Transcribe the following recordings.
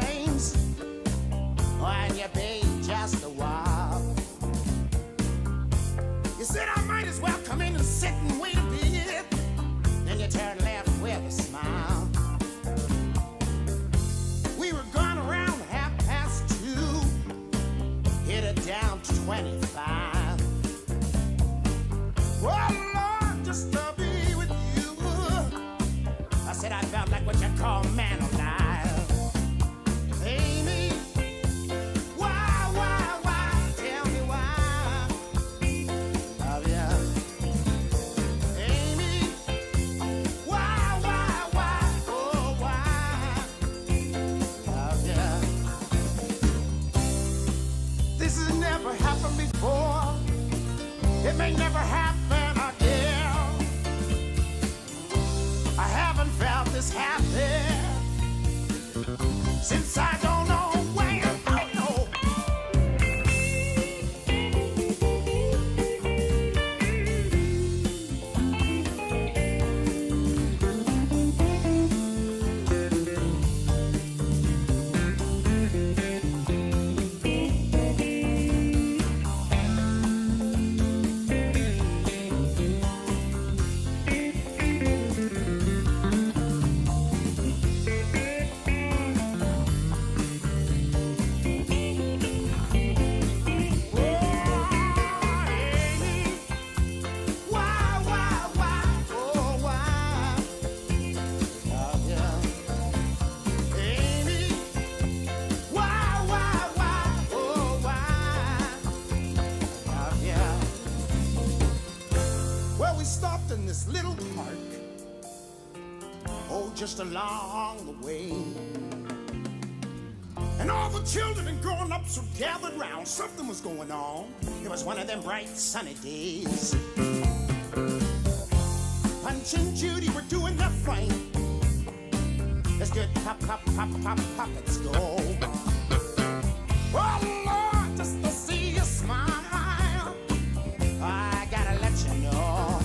things, and you be just a while. You said I might as well come in and sit and wait a bit. Then you turn left with a smile. We were gone around 2:30, hit it down to 25. Oh Lord, just to be with you. I said I felt like what you call man alive. Amy, why, tell me why. Oh yeah. Amy, why, oh why. Oh yeah. This has never happened before. It may never happen again. I haven't felt this happy since I don't know when. Oh no. Little park, oh, just along the way. And all the children and grown-ups were gathered round. Something was going on. It was one of them bright sunny days. Punch and Judy were doing their thing. Let's get pop, let's go. Oh, Lord, just to see you smile, I gotta let you know.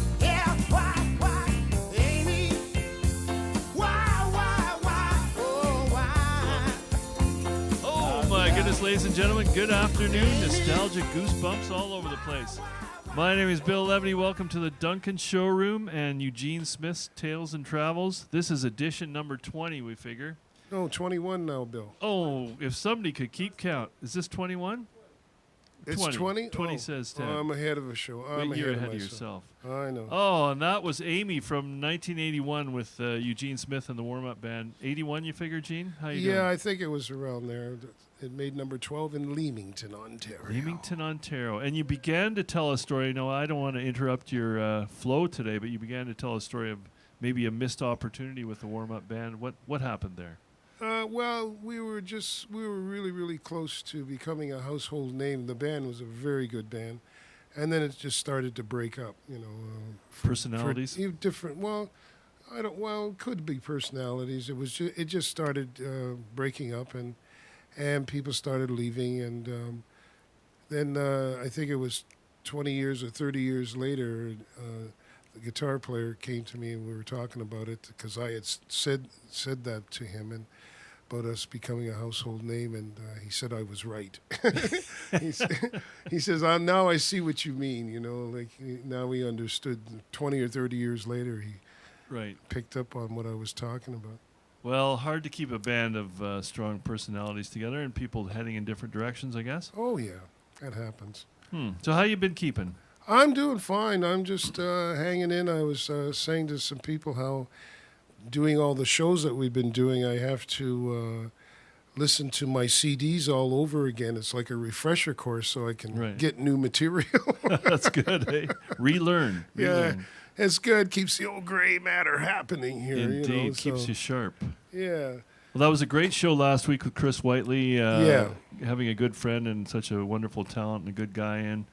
Ladies and gentlemen, good afternoon. Nostalgic goosebumps all over the place. My name is Bill Levity. Welcome to the Duncan Showroom and Eugene Smith's Tales and Travels. This is edition number 20, we figure. No, 21 now, Bill. Oh, if somebody could keep count. Is this 21? It's 20? 20 says 10. I'm ahead of a show. You're ahead of yourself. I know. Oh, and that was Amy from 1981 with Eugene Smith and the warm-up band. 81, you figure, Gene? How you doing? Yeah, I think it was around there. It made number 12 in Leamington, Ontario. Leamington, Ontario. And you began to tell a story. No, I don't want to interrupt your flow today, but you began to tell a story of maybe a missed opportunity with the warm-up band. What happened there? Well, we were really, really close to becoming a household name. The band was a very good band. And then it just started to break up, you know. Personalities? It could be personalities. It just started breaking up and people started leaving. And then I think it was 20 years or 30 years later, the guitar player came to me and we were talking about it because I had said that to him and about us becoming a household name, and he said I was right. He says, now I see what you mean, you know, like now we understood. 20 or 30 years later, he picked up on what I was talking about. Well, hard to keep a band of strong personalities together and people heading in different directions, I guess. Oh, yeah, that happens. So how you been keeping? I'm doing fine. I'm just hanging in. I was saying to some people how doing all the shows that we've been doing, I have to listen to my CDs all over again. It's like a refresher course so I can get new material. That's good, eh? Relearn. Yeah, it's good. Keeps the old gray matter happening here. Indeed, you know, keeps you sharp. Yeah. Well, that was a great show last week with Chris Whiteley. Having a good friend and such a wonderful talent and a good guy in.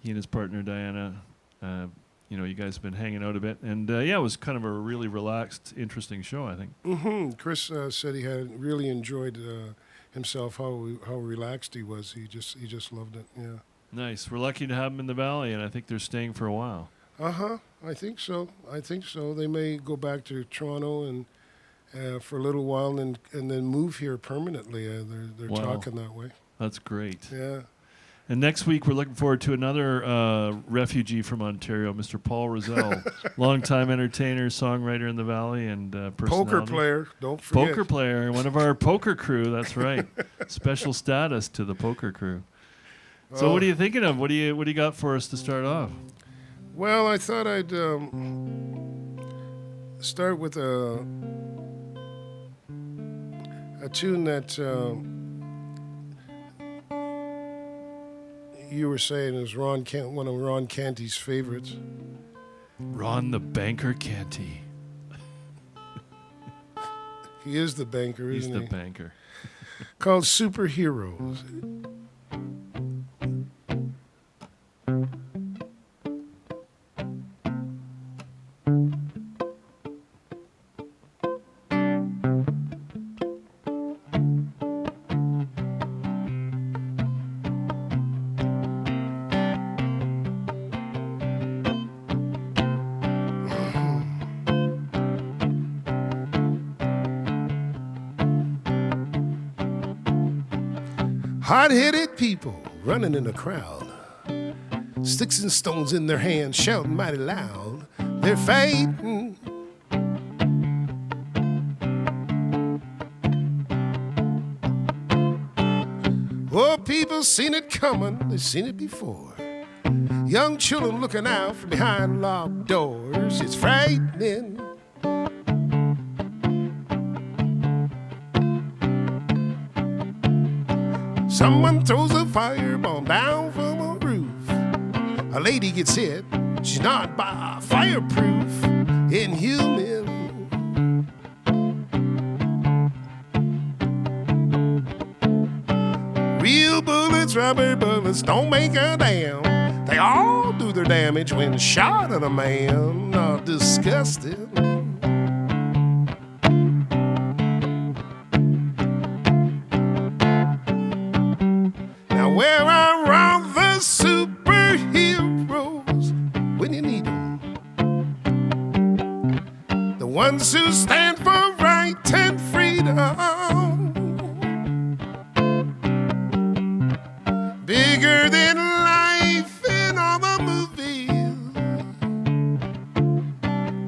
He and his partner, Diana, you guys have been hanging out a bit. And, it was kind of a really relaxed, interesting show, I think. Mm-hmm. Chris said he had really enjoyed himself, how relaxed he was. He just loved it, yeah. Nice. We're lucky to have him in the Valley, and I think they're staying for a while. Uh-huh. I think so. They may go back to Toronto for a little while and then move here permanently. They're Wow. talking that way. That's great. Yeah. And next week, we're looking forward to another refugee from Ontario, Mr. Paul Rozelle, longtime entertainer, songwriter in the Valley, and personality. Poker player, don't forget. Poker player, one of our poker crew. That's right. Special status to the poker crew. So, what are you thinking of? What do you got for us to start off? Well, I thought I'd start with a tune that you were saying is one of Ron Canty's favorites. Ron the Banker Canty. He is the banker, He's isn't the he? banker. Called Superheroes. Hot-headed people running in a crowd, sticks and stones in their hands, shouting mighty loud. They're fighting. Oh, people seen it coming, they've seen it before. Young children looking out from behind locked doors. It's frightening. Someone throws a firebomb down from a roof. A lady gets hit. She's not by fireproof, inhuman. Real bullets, rubber bullets don't make a damn. They all do their damage when shot at a man. Oh, disgusting. Where are the superheroes when you need them? The ones who stand for right and freedom. Bigger than life in all the movies.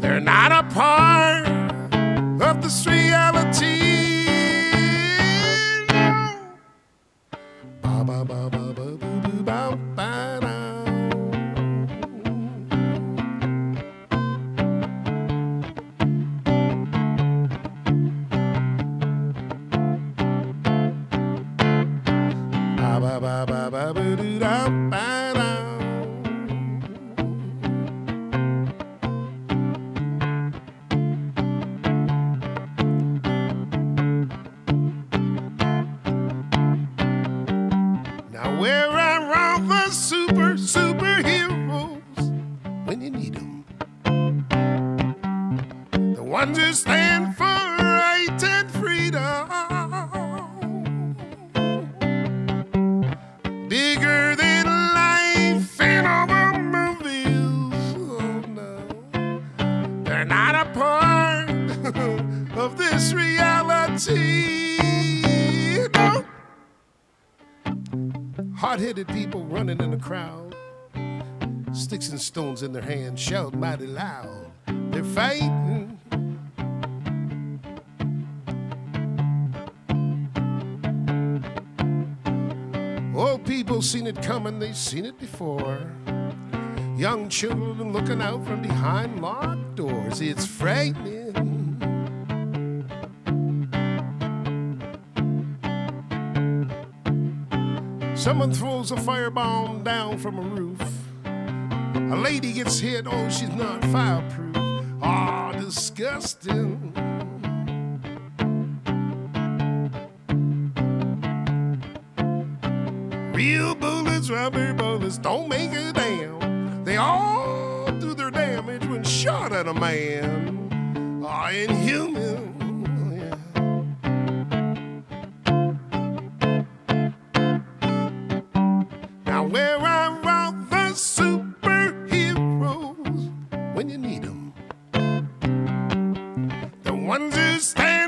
They're not a part of this reality. Ba ba ba ba boo boo ba ba da. Ba ba ba ba ba boo doo da ba da. Where are all the superheroes when you need them? The ones who stand for right and freedom. Bigger than life in all the movies. Oh no, they're not a part of this reality. No. Hot-headed people running in a crowd, sticks and stones in their hands, shout mighty loud. They're fighting. Oh, people seen it coming, they've seen it before. Young children looking out from behind locked doors. It's frightening. Someone throws a firebomb down from a roof. A lady gets hit, oh, she's not fireproof. Ah, disgusting. Real bullets, rubber bullets don't make a damn. They all do their damage when shot at a man. Ah, inhuman. Where are all the superheroes when you need them? The ones who stand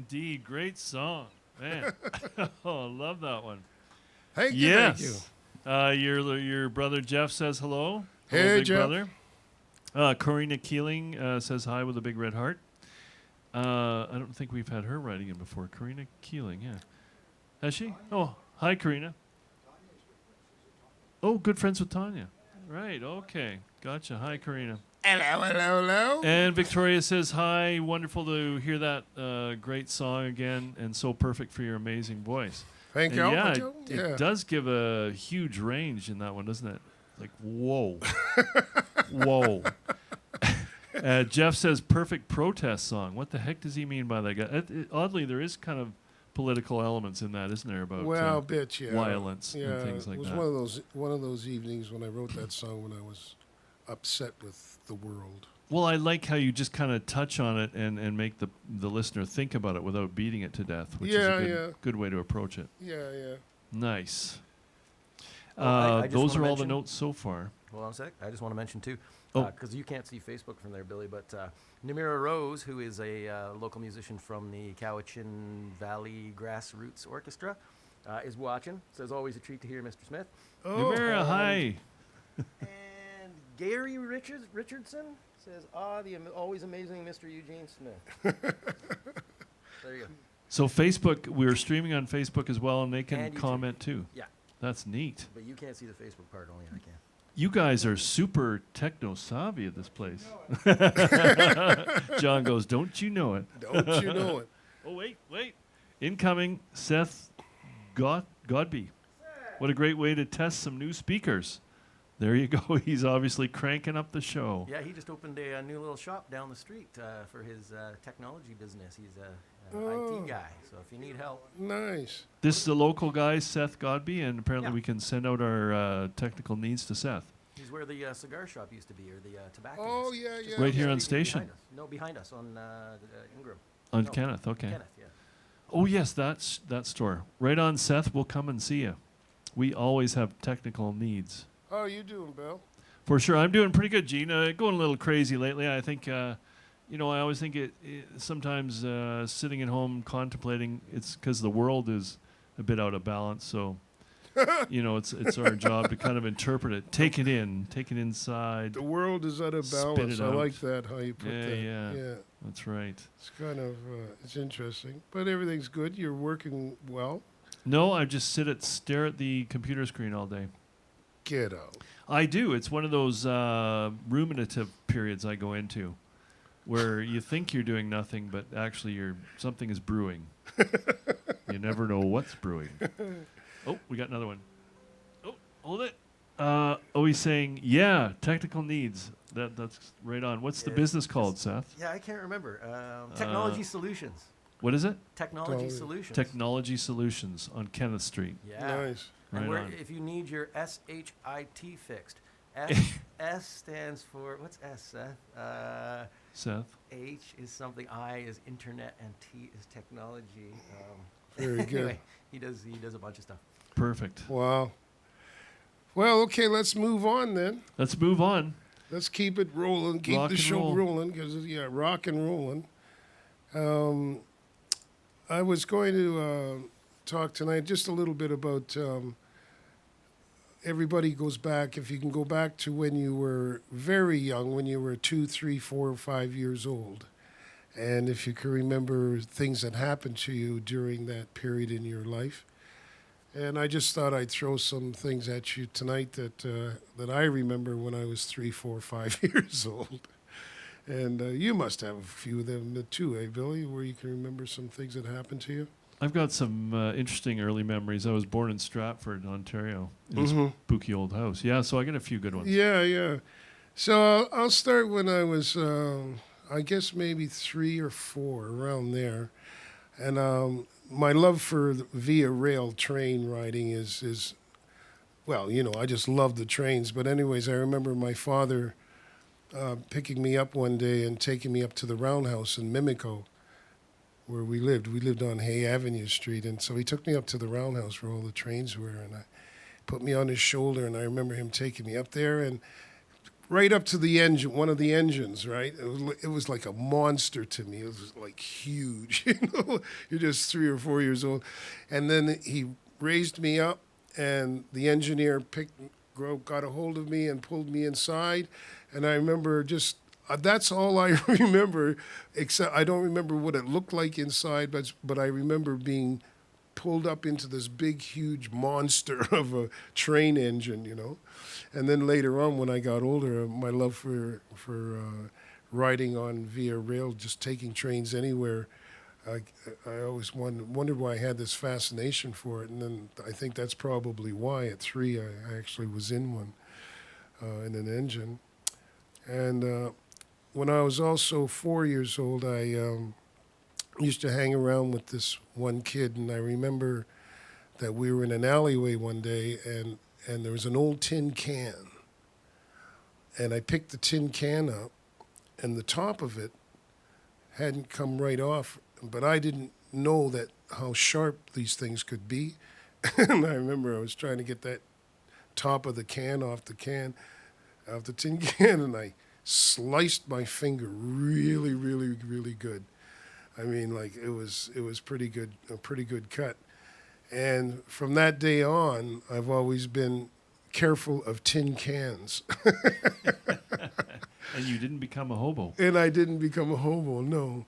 indeed. Great song. Man. Oh, love that one. Thank you. Yes. Your brother Jeff says hello. Hey, hello, big Jeff. brother. Corina Keeling says hi with a big red heart. I don't think we've had her writing in before. Corina Keeling, yeah. Has she? Oh, hi, Corina. Oh, good friends with Tanya. Right, okay. Gotcha. Hi, Corina. Hello. And Victoria says, hi, wonderful to hear that great song again, and so perfect for your amazing voice. Thank And you. it does give a huge range in that one, doesn't it? Like, whoa. Whoa. Jeff says, perfect protest song. What the heck does he mean by that guy? Oddly, there is kind of political elements in that, isn't there, about violence and things like that. It was one of those evenings when I wrote that song when I was upset with the world. Well, I like how you just kind of touch on it and make the listener think about it without beating it to death, which is a good way to approach it. Yeah. Nice. I just those wanna are all the mention- notes so far. Hold on a sec. I just want to mention, too, Oh. because you can't see Facebook from there, Billy, but Namira Rose, who is a local musician from the Cowichan Valley Grassroots Orchestra, is watching. Says, always a treat to hear Mr. Smith. Numera, hi. And Gary Richardson says, the always amazing Mr. Eugene Smith. There you go. So Facebook, we're streaming on Facebook as well, and they can And YouTube. comment too. Yeah, That's neat. but you can't see the Facebook part, only I can. You guys are super techno-savvy at this place. John goes, don't you know it? Don't you know it? Oh, wait. Incoming, Seth Godby. What a great way to test some new speakers. There you go. He's obviously cranking up the show. Yeah, he just opened a new little shop down the street for his technology business. He's an IT guy, so if you need help. Nice. This is a local guy, Seth Godby, and apparently Yeah. we can send out our technical needs to Seth. He's where the cigar shop used to be, or the tobacco. Oh, yeah. Right here yeah. on station. Behind us on Ingram. On No, Kenneth, okay. Kenneth, yeah. Oh, yes, that's that store. Right on, Seth. We'll come and see you. We always have technical needs. How are you doing, Bill? For sure. I'm doing pretty good, Gene. Going a little crazy lately. I think, I always think it sometimes sitting at home contemplating, it's because the world is a bit out of balance. So, it's our job to kind of interpret it, take it inside. The world is out of Spit balance. it I out. like that, how you put that. Yeah. That's right. It's kind of, it's interesting. But everything's good. You're working well. No, I just stare at the computer screen all day. Get out. I do. It's one of those ruminative periods I go into where you think you're doing nothing, but actually something is brewing. You never know what's brewing. Oh, we got another one. Oh, hold it. He's saying, yeah, technical needs. That's right on. What's the business called, Seth? Yeah, I can't remember. Technology Solutions. What is it? Technology Solutions. Technology Solutions on Kenneth Street. Yeah. Nice. And Right on. if you need your SHIT fixed, S stands for, what's S, Seth? Seth? H is something, I is internet, and T is technology. Very good. Anyway, he does a bunch of stuff. Perfect. Wow. Well, okay, let's move on then. Let's move on. Let's keep it rolling, keep Rock the and show roll. rolling, because, rock and rolling. I was going to talk tonight just a little bit about everybody goes back, if you can go back to when you were very young, when you were 2, 3, 4, or 5 years old. And if you can remember things that happened to you during that period in your life. And I just thought I'd throw some things at you tonight that I remember when I was 3, 4, 5 years old. And you must have a few of them too, eh, Billy, where you can remember some things that happened to you? I've got some interesting early memories. I was born in Stratford, Ontario, in this spooky old house. Yeah, so I got a few good ones. Yeah. So I'll start when I was, I guess maybe 3 or 4, around there. And my love for via rail train riding is, well, I just love the trains. But anyways, I remember my father picking me up one day and taking me up to the roundhouse in Mimico, where we lived. We lived on Hay Avenue Street. And so he took me up to the roundhouse where all the trains were. And I put me on his shoulder. And I remember him taking me up there. And right up to the engine, one of the engines, right? It was like a monster to me. It was like huge, You're just 3 or 4 years old. And then he raised me up, and the engineer got a hold of me and pulled me inside. And I remember that's all I remember, except I don't remember what it looked like inside, but I remember being pulled up into this big, huge monster of a train engine. And then later on, when I got older, my love for riding on via rail, just taking trains anywhere, I always wondered why I had this fascination for it. And then I think that's probably why at 3 I actually was in one, in an engine. And when I was also 4 years old, I used to hang around with this one kid, and I remember that we were in an alleyway one day, and there was an old tin can. And I picked the tin can up, and the top of it hadn't come right off, but I didn't know how sharp these things could be. And I remember I was trying to get that top of the can off the tin can, and I sliced my finger really, really, really good. I mean, like it was pretty good, a pretty good cut. And from that day on, I've always been careful of tin cans. And you didn't become a hobo. And I didn't become a hobo, no.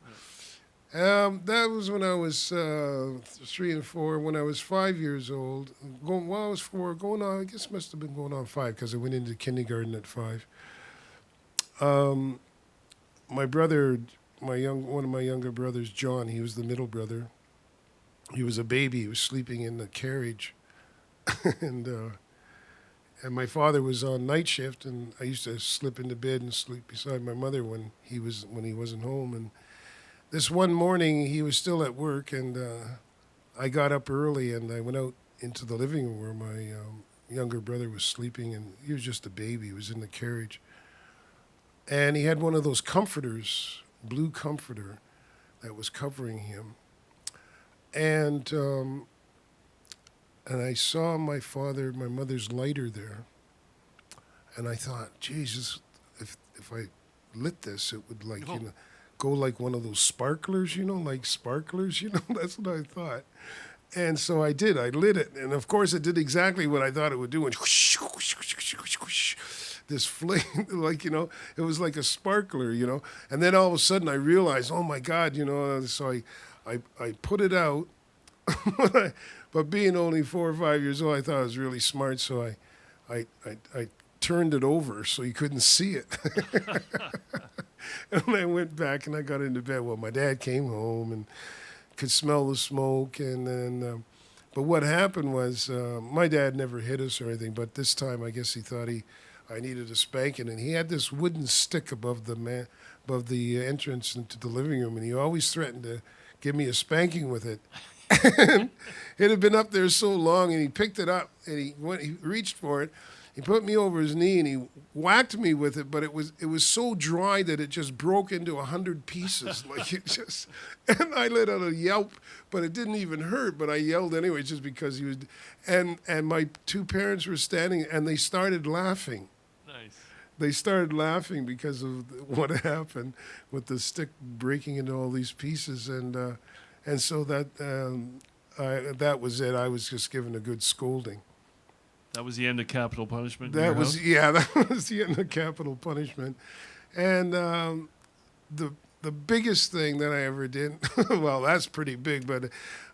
That was when I was 3 and 4. When I was 5 years old, I was 4, going on, I guess must have been going on 5 because I went into kindergarten at 5. My brother, one of my younger brothers, John, he was the middle brother. He was a baby. He was sleeping in the carriage. And my father was on night shift, and I used to slip into bed and sleep beside my mother when he wasn't home. And this one morning, he was still at work, and I got up early, and I went out into the living room where my younger brother was sleeping, and he was just a baby. He was in the carriage. And he had one of those comforters, blue comforter, that was covering him. And I saw my mother's lighter there. And I thought, Jesus, if I lit this, it would go like one of those sparklers, like sparklers, that's what I thought. And so I did, I lit it. And of course it did exactly what I thought it would do. And whoosh, whoosh, whoosh, whoosh, whoosh, whoosh, this flame, it was like a sparkler, And then all of a sudden I realized, oh my God, so I put it out. But being only 4 or 5 years old, I thought I was really smart, so I turned it over so you couldn't see it. And I went back and I got into bed. Well, my dad came home and could smell the smoke, and then. But what happened was my dad never hit us or anything, but this time I guess he thought I needed a spanking, and he had this wooden stick above the entrance into the living room, and he always threatened to give me a spanking with it. And it had been up there so long, and he picked it up, and he reached for it. He put me over his knee, and he whacked me with it, but it was so dry that it just broke into 100 pieces. And I let out a yelp, but it didn't even hurt, but I yelled anyway just because he was, and my 2 parents were standing, and they started laughing. Nice. They started laughing because of what happened with the stick breaking into all these pieces, and so that was it. I was just given a good scolding. That was the end of capital punishment. That was the end of capital punishment, and the biggest thing that I ever did. Well, that's pretty big, but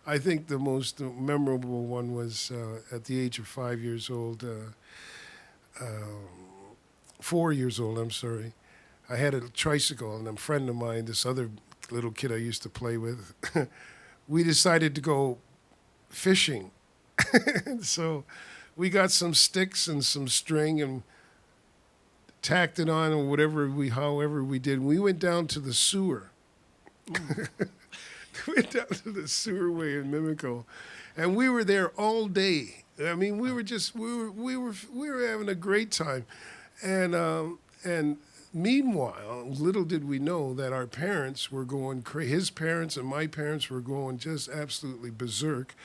I think the most memorable one was at the age of 5 years old. 4 years old, I'm sorry. I had a tricycle, and a friend of mine, this other little kid I used to play with, we decided to go fishing. And so we got some sticks and some string and tacked it on, or however we did. We went down to the sewer. We went down to the sewerway in Mimico, and we were there all day. I mean, we were having a great time, and meanwhile, little did we know that our parents were going crazy. His parents and my parents were going just absolutely berserk.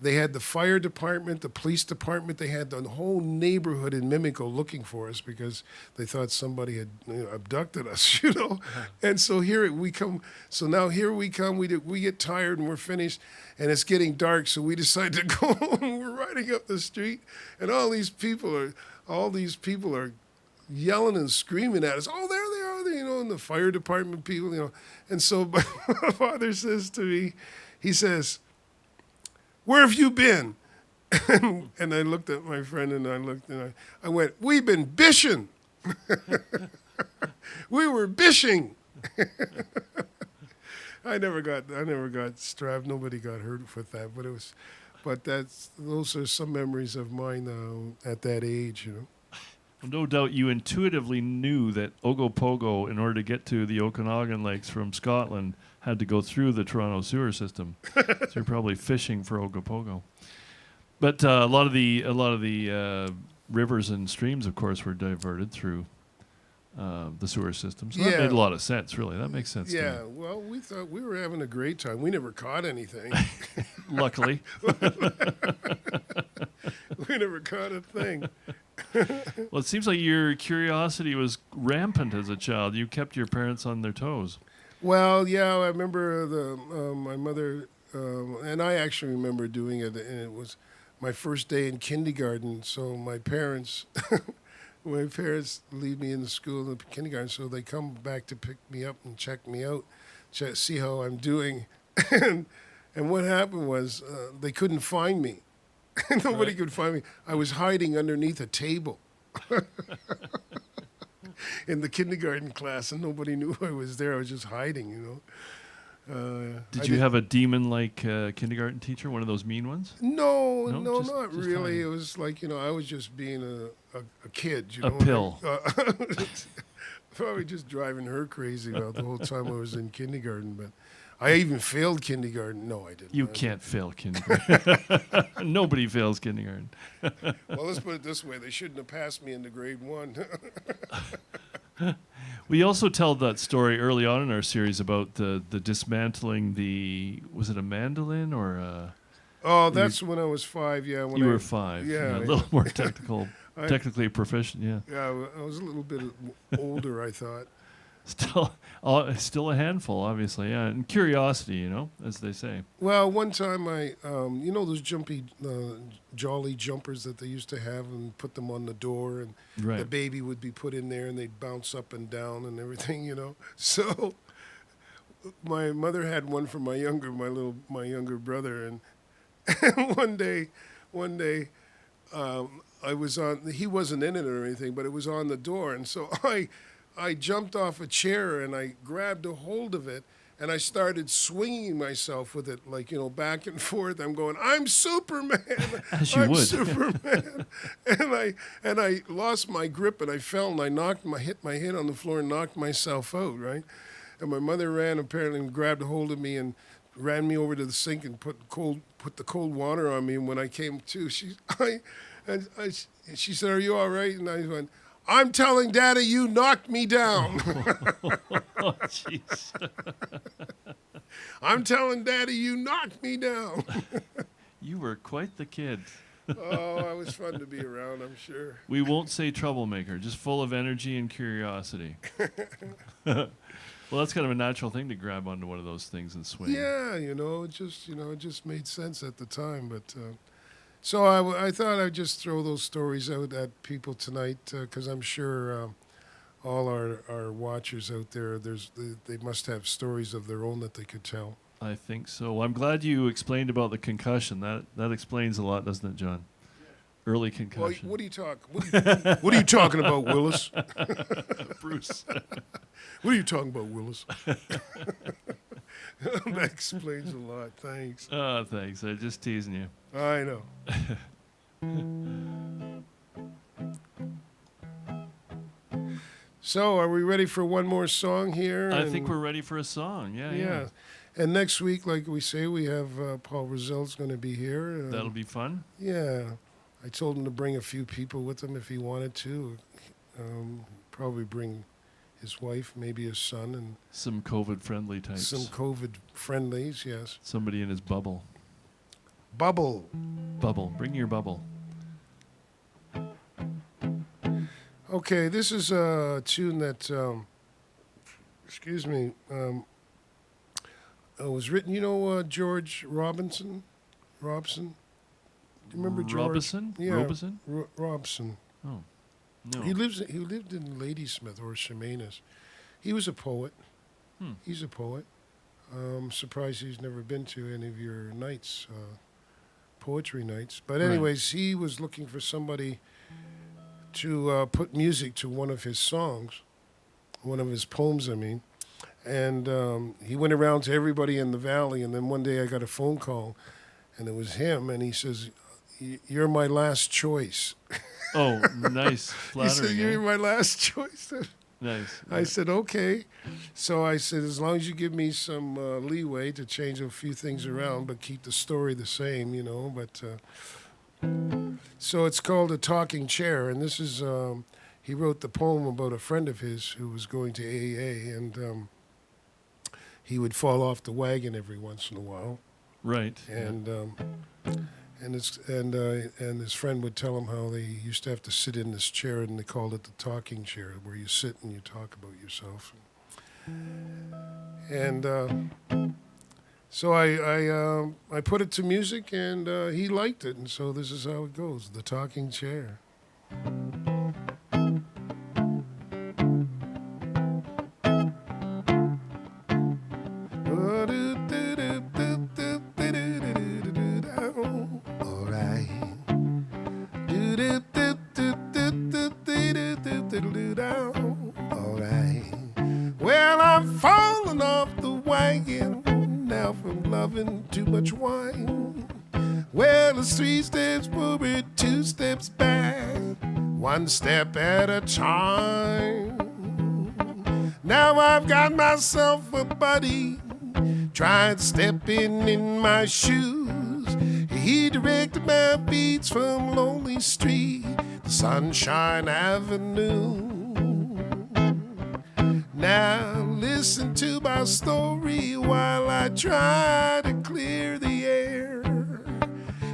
They had the fire department, the police department. They had the whole neighborhood in Mimico looking for us because they thought somebody had abducted us, And so here we come. So now here we come. We get tired and we're finished, and it's getting dark. So we decide to go home. We're riding up the street, and all these people are yelling and screaming at us. Oh, there they are, and the fire department people, And so my father says to me, he says, "Where have you been?" And I looked at my friend and I went, "We've been bishing." We were bishing. I never got strapped. Nobody got hurt with that, but those are some memories of mine at that age, Well, no doubt you intuitively knew that Ogopogo, in order to get to the Okanagan Lakes from Scotland, had to go through the Toronto sewer system. So you're probably fishing for Ogopogo. But a lot of the rivers and streams, of course, were diverted through the sewer system. So that made a lot of sense, really. That makes sense to me. Yeah, well, we thought we were having a great time. We never caught anything. Luckily. We never caught a thing. Well, it seems like your curiosity was rampant as a child. You kept your parents on their toes. Well, yeah, I remember my mother, and I actually remember doing it, and it was my first day in kindergarten. So my parents leave me in the school in kindergarten, so they come back to pick me up and check me out, see how I'm doing. And what happened was they couldn't find me. Nobody could find me. I was hiding underneath a table in the kindergarten class, and nobody knew I was there. I was just hiding, Did you have a demon-like kindergarten teacher, one of those mean ones? No, just not really. hiding. It was like, I was just being a kid, A pill. Probably just driving her crazy about the whole time I was in kindergarten, but I even failed kindergarten. No, I didn't. You can't fail kindergarten. Nobody fails kindergarten. Well, let's put it this way. They shouldn't have passed me into grade 1. We also tell that story early on in our series about the dismantling was it a mandolin or a... Oh, that's when I was 5, yeah. When You were 5. Yeah. A little more technically proficient, yeah. Yeah, I was a little bit older, I thought. Still a handful, obviously, yeah. And curiosity, as they say. Well, one time those jolly jumpers that they used to have and put them on the door, and the baby would be put in there and they'd bounce up and down and everything, So my mother had one for my younger brother, and one day, he wasn't in it or anything, but it was on the door, and so I jumped off a chair and I grabbed a hold of it and I started swinging myself with it, like, back and forth. I'm going, I'm Superman. I'm Superman. and I lost my grip and I fell and I hit my head on the floor and knocked myself out, right? And my mother ran apparently and grabbed a hold of me and ran me over to the sink and put the cold water on me. And when I came to, she said, "Are you all right?" And I went, "I'm telling Daddy you knocked me down." Oh, jeez. I'm telling Daddy you knocked me down. You were quite the kid. Oh, it was fun to be around, I'm sure. We won't say troublemaker, just full of energy and curiosity. Well, that's kind of a natural thing to grab onto one of those things and swing. Yeah, it just made sense at the time. But so I thought I'd just throw those stories out at people tonight because I'm sure all our watchers out there, they must have stories of their own that they could tell. I think so. I'm glad you explained about the concussion. That explains a lot, doesn't it, John? Early concussion. Well, what are you talking about, Willis? Bruce. What are you talking about, Willis? That explains a lot. Thanks. Oh, thanks. I'm just teasing you. I know. So, are we ready for one more song here? I think we're ready for a song. Yeah. And next week, like we say, we have Paul Rozelle's going to be here. That'll be fun. Yeah. I told him to bring a few people with him if he wanted to. Probably bring his wife, maybe his son, and some COVID-friendly types. Some COVID-friendlies, yes. Somebody in his bubble. Bubble. Bubble. Bring your bubble. Okay, this is a tune that, excuse me, was written. You know George Robson? Do you remember George? Robison? Yeah, Robison? Robson. Oh, no. He lived in Ladysmith or Chemainus. He was a poet. He's a poet. Surprised he's never been to any of your nights, poetry nights. But anyways, he was looking for somebody to put music to one of his songs, one of his poems, I mean. And he went around to everybody in the valley, and then one day I got a phone call, and it was him, and he says, "You're my last choice." Oh, nice. He said, Flattering. "You're my last choice." Nice. I said, "Okay." So I said, as long as you give me some leeway to change a few things around, but keep the story the same, you know. But so it's called A Talking Chair, and this is, he wrote the poem about a friend of his who was going to AA, and he would fall off the wagon every once in a while. Right. And his friend would tell him how they used to have to sit in this chair, and they called it the talking chair, where you sit and you talk about yourself. And so I put it to music, and he liked it, and so this is how it goes: The Talking Chair. Well, I'm falling off the wagon now from loving too much wine. Well, it's 3 steps forward, 2 steps back, 1 step at a time. Now I've got myself a buddy, tried stepping in my shoes. He directed my feet from Lonely Street to Sunshine Avenue. Now listen to my story while I try to clear the air.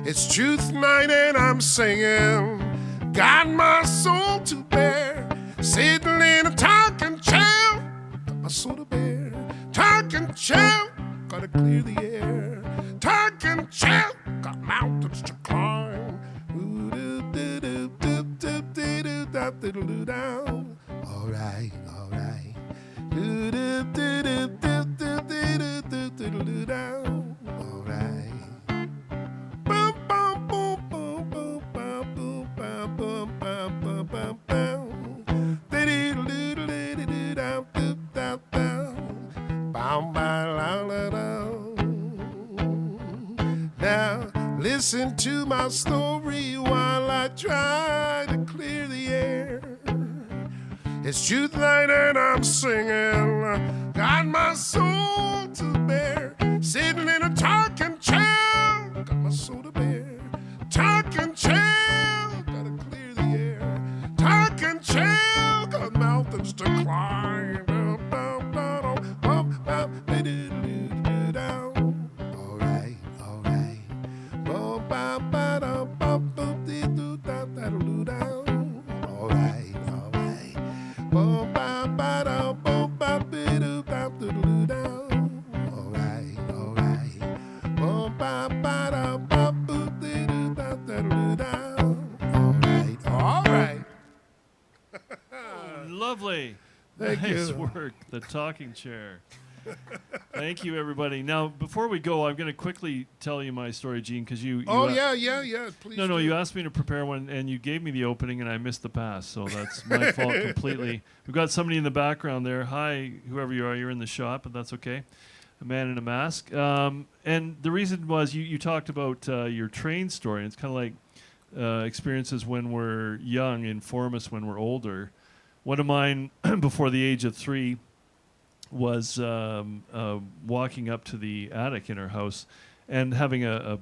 It's truth night and I'm singing, got my soul to bear. Sitting in a talking chair, got my soul to bear. Talking chair, gotta clear the air. Talking chair, got mountains to climb. All right, all right. All right. Now listen to my story while I try to clear the air. It's truth night and I'm singing, got my soul to bear. Sitting in a talking chair, got my soul to bear. Talking chair, gotta clear the air. Talking chair, got mountains to climb. All right, all right. All right, all right. All right, all right. All right, all right. Lovely. Thank nice you. work. The talking chair. Thank you, everybody. Now, before we go, I'm going to quickly tell you my story, Gene, because you. Oh, yeah. Please. No, do. you asked me to prepare one, and you gave me the opening, and I missed the pass, so that's my fault completely. We've got somebody in the background there. Hi, whoever you are. You're in the shop, but that's okay. A man in a mask. And the reason was you talked about your train story, and it's kind of like experiences when we're young inform us when we're older. One of mine, before the age of 3, was walking up to the attic in our house and having a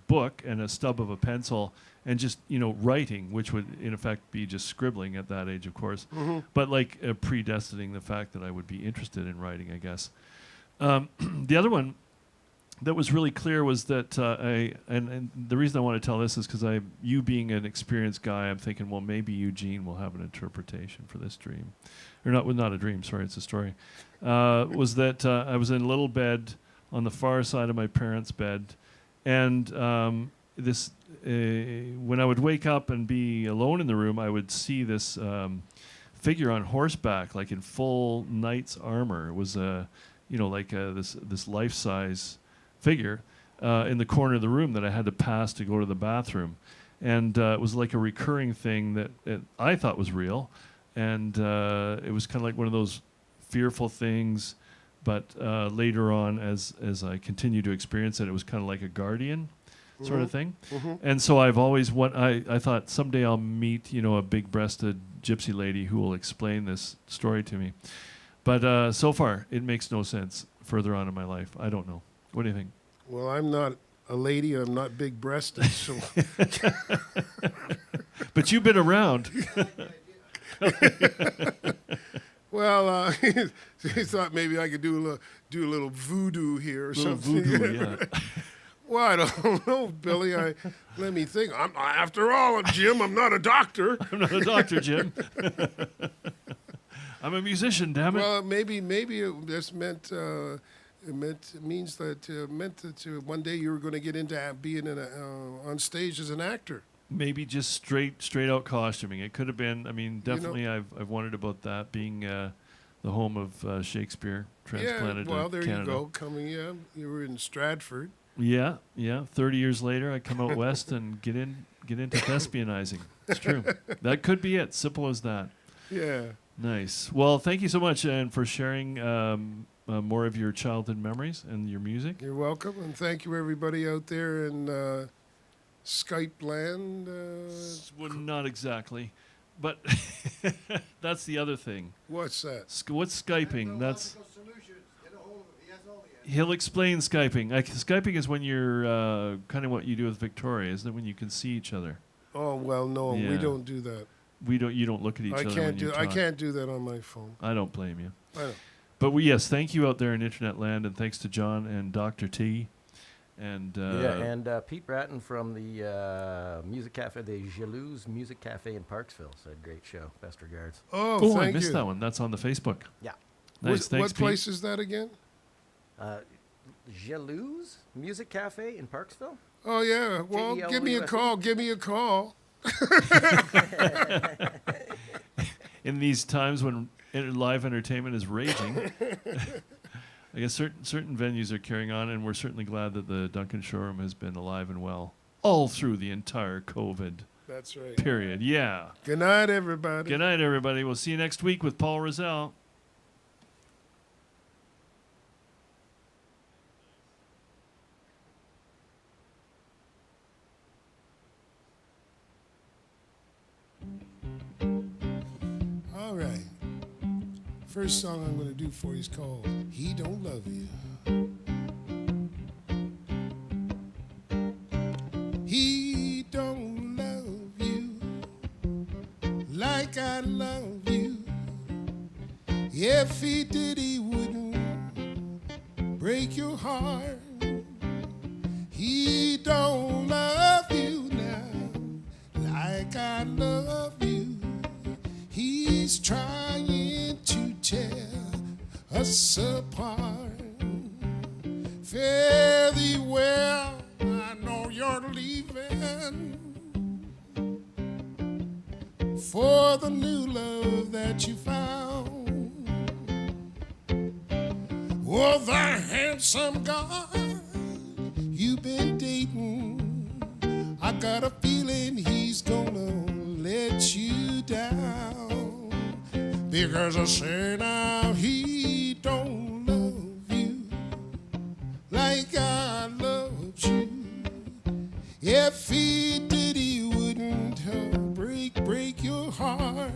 book and a stub of a pencil and just, writing, which would in effect be just scribbling at that age, of course, but like predestining the fact that I would be interested in writing, I guess. The other one that was really clear was that and the reason I want to tell this is because you being an experienced guy, I'm thinking, well, maybe Eugene will have an interpretation for this dream, or not a dream. Sorry, it's a story. Was that I was in a little bed on the far side of my parents' bed, and this when I would wake up and be alone in the room, I would see this figure on horseback, like in full knight's armor. It was this life-size figure in the corner of the room that I had to pass to go to the bathroom. And it was like a recurring thing that I thought was real. And it was kind of like one of those fearful things. But later on, as I continued to experience it, it was kind of like a guardian sort of thing. And so I've always I thought someday I'll meet, a big-breasted gypsy lady who will explain this story to me. But so far, it makes no sense further on in my life. I don't know. What do you think? Well, I'm not a lady. I'm not big-breasted, so. But you've been around. Well, he thought maybe I could do a little voodoo here or something. Voodoo, yeah. Well, I don't know, Billy. Let me think. After all, Jim, I'm not a doctor. I'm not a doctor, Jim. I'm a musician, damn it. Well, maybe it just meant means that one day you were going to get into being on stage as an actor. Maybe just straight out costuming. It could have been. I mean, definitely, I've wondered about that being the home of Shakespeare transplanted to Canada. Well, there you go. You were in Stratford. Yeah. 30 years later, I come out west and get into thespianizing. It's true. That could be it. Simple as that. Yeah. Nice. Well, thank you so much, and for sharing more of your childhood memories and your music. You're welcome, and thank you everybody out there in Skype land. Well, not exactly, but that's the other thing. What's that? What's Skyping? He'll explain Skyping. Skyping is when you're kind of what you do with Victoria, isn't it? When you can see each other. Oh well, no, we don't do that. You don't look at each other when you talk. I can't do that on my phone. I don't blame you. I don't. But yes, thank you out there in internet land, and thanks to John and Dr. T. And Pete Bratton from the Music Cafe, the Jalouse Music Cafe in Parksville. So a great show. Best regards. Oh, I missed that one. That's on the Facebook. Yeah. Nice. Thanks, what place is that again? Jalouse Music Cafe in Parksville. Oh yeah. Well, give me a call. Give me a call. In these times when live entertainment is raging, I guess certain venues are carrying on, and we're certainly glad that the Duncan Showroom has been alive and well all through the entire COVID That's right. period. Yeah. Good night, everybody. Good night, everybody. We'll see you next week with Paul Rozelle. All right. First song I'm going to do for you is called He Don't Love You. He don't love you like I love you. If he did, he wouldn't break your heart. He don't love you now like I love you. He's trying to tear us apart. Fare thee well, I know you're leaving for the new love that you found. Oh, the handsome guy you've been dating, I got a feeling he's gonna let you down. Because I say now he don't love you like I loved you. If he did, he wouldn't break your heart.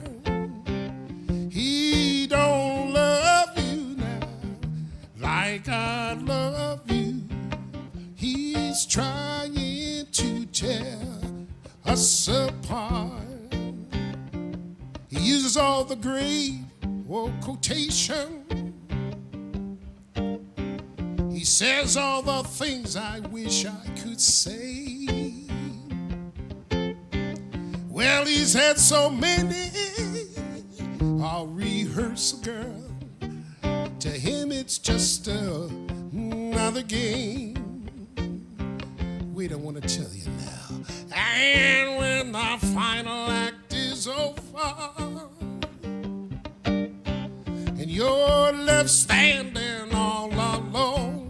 He don't love you now like I love you. He's trying to tear us apart. He uses all the great quotation. He says all the things I wish I could say. Well, he's had so many, I'll rehearse, girl. To him it's just another game. Wait, I want to tell you now. And when the final act is over and you're left standing all alone,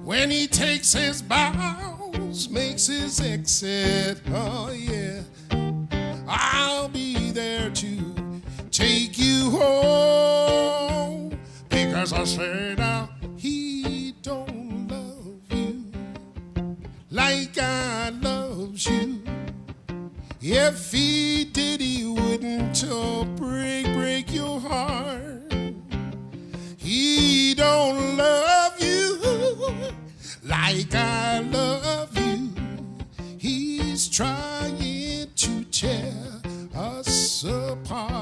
when he takes his bows, makes his exit, oh yeah, I'll be there to take you home. Because I say now, he don't love you like I loves you. If he did, he wouldn't break your heart. He don't love you like I love you. He's trying to tear us apart.